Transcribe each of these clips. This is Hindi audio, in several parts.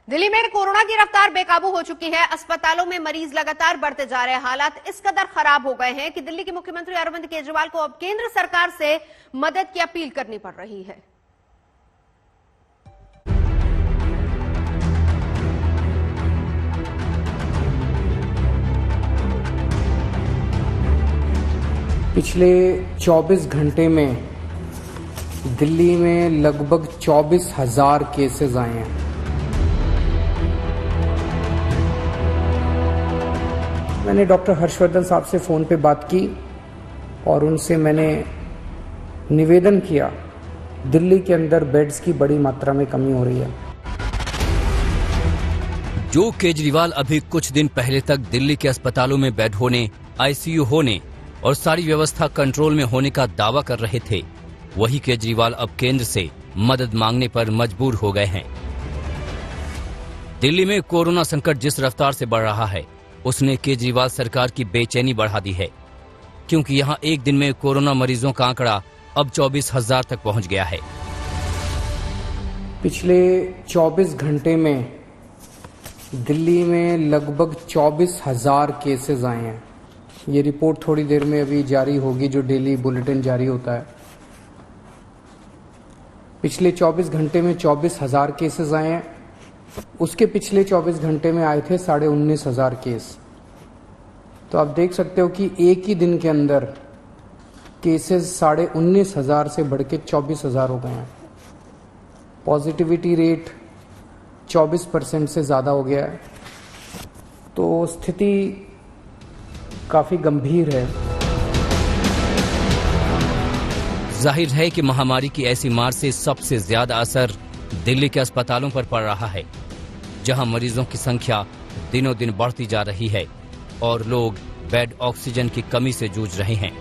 दिल्ली में कोरोना की रफ्तार बेकाबू हो चुकी है। अस्पतालों में मरीज लगातार बढ़ते जा रहे हैं। हालात इस कदर खराब हो गए हैं कि दिल्ली के मुख्यमंत्री अरविंद केजरीवाल को अब केंद्र सरकार से मदद की अपील करनी पड़ रही है। पिछले 24 घंटे में दिल्ली में लगभग 24,000 केसेस आए हैं। मैंने डॉक्टर हर्षवर्धन साहब से फोन पे बात की और उनसे मैंने निवेदन किया, दिल्ली के अंदर बेड्स की बड़ी मात्रा में कमी हो रही है। जो केजरीवाल अभी कुछ दिन पहले तक दिल्ली के अस्पतालों में बेड होने, आईसीयू होने और सारी व्यवस्था कंट्रोल में होने का दावा कर रहे थे, वही केजरीवाल अब केंद्र से मदद मांगने पर मजबूर हो गए हैं। दिल्ली में कोरोना संकट जिस रफ्तार से बढ़ रहा है, उसने केजरीवाल सरकार की बेचैनी बढ़ा दी है, क्योंकि यहां एक दिन में कोरोना मरीजों का आंकड़ा अब 24,000 तक पहुंच गया है। पिछले 24 घंटे में दिल्ली में लगभग 24,000 केसेस आए हैं। ये रिपोर्ट थोड़ी देर में अभी जारी होगी, जो डेली बुलेटिन जारी होता है। पिछले 24 घंटे में 24,000 केसेस आए हैं। उसके पिछले 24 घंटे में आए थे 19,500 केस। तो आप देख सकते हो कि एक ही दिन के अंदर केसेस 19,500 से बढ़ के 24,000 हो गए हैं। पॉजिटिविटी रेट 24% से ज़्यादा हो गया है। तो स्थिति काफ़ी गंभीर है। जाहिर है कि महामारी की ऐसी मार से सबसे ज्यादा असर दिल्ली के अस्पतालों पर पड़ रहा है, जहां मरीजों की संख्या दिनों दिन बढ़ती जा रही है और लोग बेड ऑक्सीजन की कमी से जूझ रहे हैं।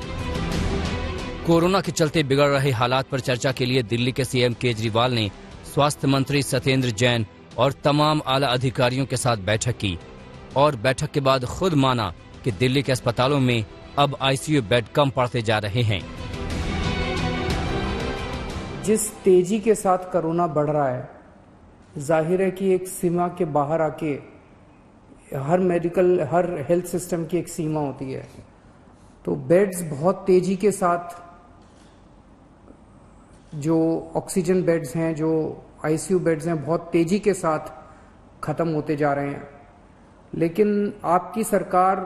कोरोना के चलते बिगड़ रहे हालात पर चर्चा के लिए दिल्ली के सीएम केजरीवाल ने स्वास्थ्य मंत्री सत्येंद्र जैन और तमाम आला अधिकारियों के साथ बैठक की और बैठक के बाद खुद माना कि दिल्ली के अस्पतालों में अब आईसीयू बेड कम पड़ते जा रहे हैं। जिस तेजी के साथ कोरोना बढ़ रहा है, जाहिर है कि एक सीमा के बाहर आके हर हेल्थ सिस्टम की एक सीमा होती है। तो बेड्स बहुत तेजी के साथ, जो ऑक्सीजन बेड्स हैं, जो आईसीयू बेड्स हैं, बहुत तेजी के साथ खत्म होते जा रहे हैं। लेकिन आपकी सरकार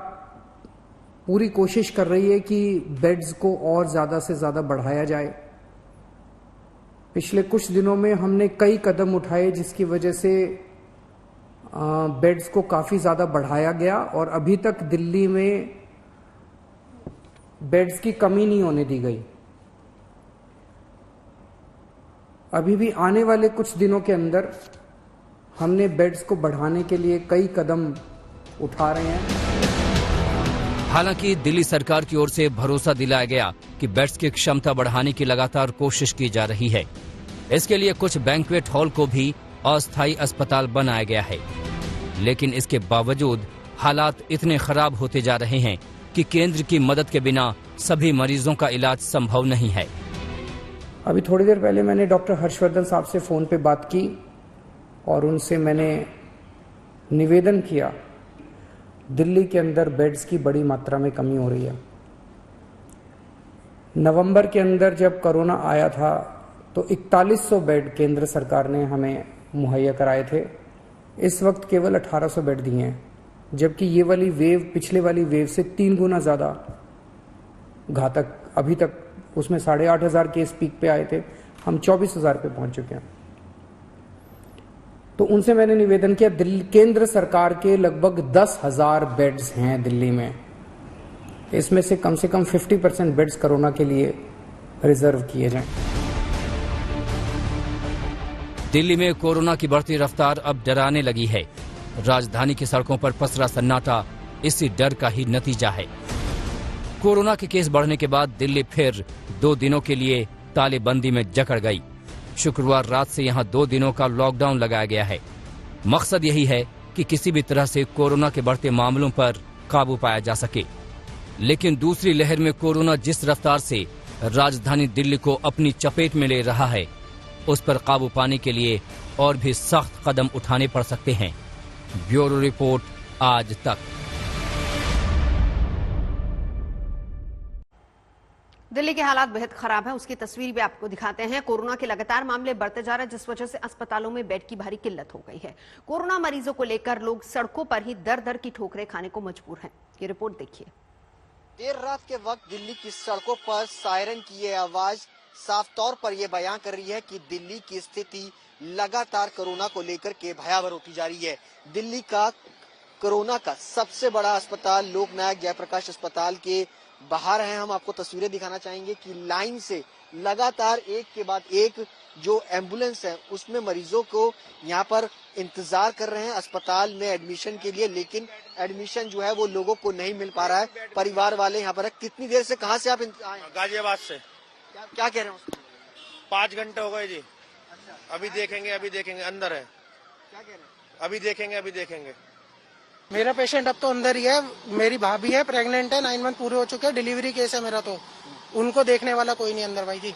पूरी कोशिश कर रही है कि बेड्स को और ज्यादा से ज्यादा बढ़ाया जाए। पिछले कुछ दिनों में हमने कई कदम उठाए, जिसकी वजह से बेड्स को काफी ज्यादा बढ़ाया गया और अभी तक दिल्ली में बेड्स की कमी नहीं होने दी गई। अभी भी आने वाले कुछ दिनों के अंदर हमने बेड्स को बढ़ाने के लिए कई कदम उठा रहे हैं। हालांकि दिल्ली सरकार की ओर से भरोसा दिलाया गया कि बेड्स की क्षमता बढ़ाने की लगातार कोशिश की जा रही है। इसके लिए कुछ बैंक्वेट हॉल को भी अस्थायी अस्पताल बनाया गया है, लेकिन इसके बावजूद हालात इतने खराब होते जा रहे हैं कि केंद्र की मदद के बिना सभी मरीजों का इलाज संभव नहीं है। अभी थोड़ी देर पहले मैंने डॉक्टर हर्षवर्धन साहब से फोन पे बात की और उनसे मैंने निवेदन किया, दिल्ली के अंदर बेड्स की बड़ी मात्रा में कमी हो रही है। नवंबर के अंदर जब कोरोना आया था तो 4100 बेड केंद्र सरकार ने हमें मुहैया कराए थे। इस वक्त केवल 1800 बेड दिए हैं, जबकि ये वाली वेव पिछले वाली वेव से 3 गुना ज़्यादा घातक। अभी तक उसमें 8,500 केस पीक पे आए थे, हम 24,000 पे पहुंच चुके हैं। तो उनसे मैंने निवेदन किया, दिल्ली केंद्र सरकार के लगभग 10,000 बेड्स हैं दिल्ली में, इसमें से कम 50% बेड्स कोरोना के लिए रिजर्व किए जाएं। दिल्ली में कोरोना की बढ़ती रफ्तार अब डराने लगी है। राजधानी की सड़कों पर पसरा सन्नाटा इसी डर का ही नतीजा है। कोरोना के केस बढ़ने के बाद दिल्ली फिर 2 दिनों के लिए तालेबंदी में जकड़ गई। शुक्रवार रात से यहां 2 दिनों का लॉकडाउन लगाया गया है। मकसद यही है कि किसी भी तरह से कोरोना के बढ़ते मामलों पर काबू पाया जा सके। लेकिन दूसरी लहर में कोरोना जिस रफ्तार से राजधानी दिल्ली को अपनी चपेट में ले रहा है, उस पर काबू पाने के लिए और भी सख्त कदम उठाने पड़ सकते हैं। ब्यूरो रिपोर्ट, आज तक। दिल्ली के हालात बेहद खराब है, उसकी तस्वीर भी आपको दिखाते हैं। कोरोना के लगातार मामले बढ़ते जा रहे हैं, जिस वजह से अस्पतालों में बेड की भारी किल्लत हो गई है। कोरोना मरीजों को लेकर लोग सड़कों पर ही दर दर की ठोकरें खाने को मजबूर हैं। ये रिपोर्ट देखिए। देर रात के वक्त दिल्ली की सड़कों पर सायरन की ये आवाज साफ तौर पर यह बयां कर रही है कि दिल्ली की स्थिति लगातार कोरोना को लेकर के भयावह होती जा रही है। दिल्ली का कोरोना का सबसे बड़ा अस्पताल लोकनायक जयप्रकाश अस्पताल के बाहर हैं। हम आपको तस्वीरें दिखाना चाहेंगे कि लाइन से लगातार एक के बाद एक जो एम्बुलेंस है उसमें मरीजों को यहाँ पर इंतजार कर रहे हैं अस्पताल में एडमिशन के लिए, लेकिन एडमिशन जो है वो लोगों को नहीं मिल पा रहा है। परिवार वाले यहाँ पर है। कितनी देर से, कहाँ से आप आए? गाजियाबाद से। क्या कह रहे हैं? 5 घंटे हो गए जी। अच्छा, अभी देखेंगे अंदर है। क्या कह रहे हैं? अभी देखेंगे। मेरा पेशेंट अब तो अंदर ही है। मेरी भाभी है, प्रेग्नेंट है, 9 मंथ पूरे हो चुके हैं, डिलीवरी केस है मेरा। तो उनको देखने वाला कोई नहीं अंदर भाई जी।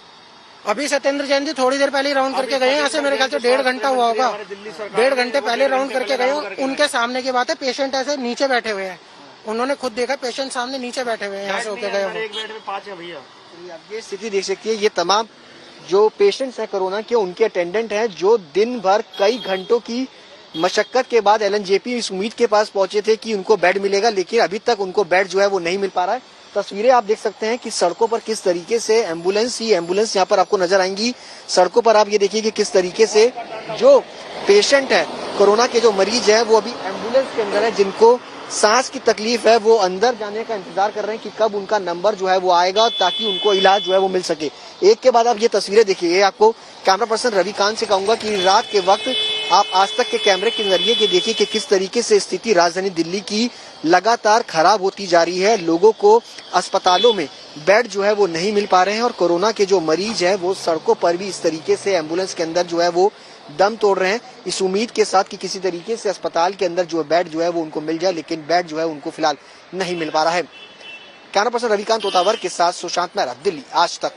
अभी सत्येंद्र जैन जी थोड़ी देर पहले राउंड करके गए, यहाँ से मेरे ख्याल से 1.5 घंटा हुआ होगा। 1.5 घंटे पहले राउंड करके गए। उनके सामने की बात है, पेशेंट ऐसे नीचे बैठे हुए हैं। उन्होंने खुद देखा, पेशेंट सामने नीचे बैठे हुए हैं, यहाँ से होके गए। एक बेड में 5 है भैया। आप ये स्थिति देख सकती है। ये तमाम जो पेशेंट्स हैं कोरोना के, उनके अटेंडेंट हैं जो दिन भर कई घंटों की मशक्कत के बाद एलएनजेपी इस उम्मीद के पास पहुंचे थे कि उनको बेड मिलेगा, लेकिन अभी तक उनको बेड जो है वो नहीं मिल पा रहा है। तस्वीरें आप देख सकते हैं कि सड़कों पर किस तरीके से एम्बुलेंस यहाँ पर आपको नजर आएंगी। सड़कों पर आप ये देखिए कि किस तरीके से जो पेशेंट है कोरोना के, जो मरीज है वो अभी एम्बुलेंस के अंदर है, जिनको सांस की तकलीफ है, वो अंदर जाने का इंतजार कर रहे हैं कि कब उनका नंबर जो है वो आएगा ताकि उनको इलाज जो है वो मिल सके। एक के बाद आप ये तस्वीरें देखिए। आपको कैमरा पर्सन रविकांत से कहूंगा कि रात के वक्त आप आज तक के कैमरे के जरिए के देखिए कि किस तरीके से स्थिति राजधानी दिल्ली की लगातार खराब होती जा रही है। लोगों को अस्पतालों में बेड जो है वो नहीं मिल पा रहे हैं और कोरोना के जो मरीज हैं वो सड़कों पर भी इस तरीके से एम्बुलेंस के अंदर जो है वो दम तोड़ रहे हैं, इस उम्मीद के साथ कि किसी तरीके से अस्पताल के अंदर जो बेड जो है वो उनको मिल जाए, लेकिन बेड जो है उनको फिलहाल नहीं मिल पा रहा है। कैमरा पर्सन रविकांत तोतावर के साथ सुशांत मेहरा, दिल्ली आज तक।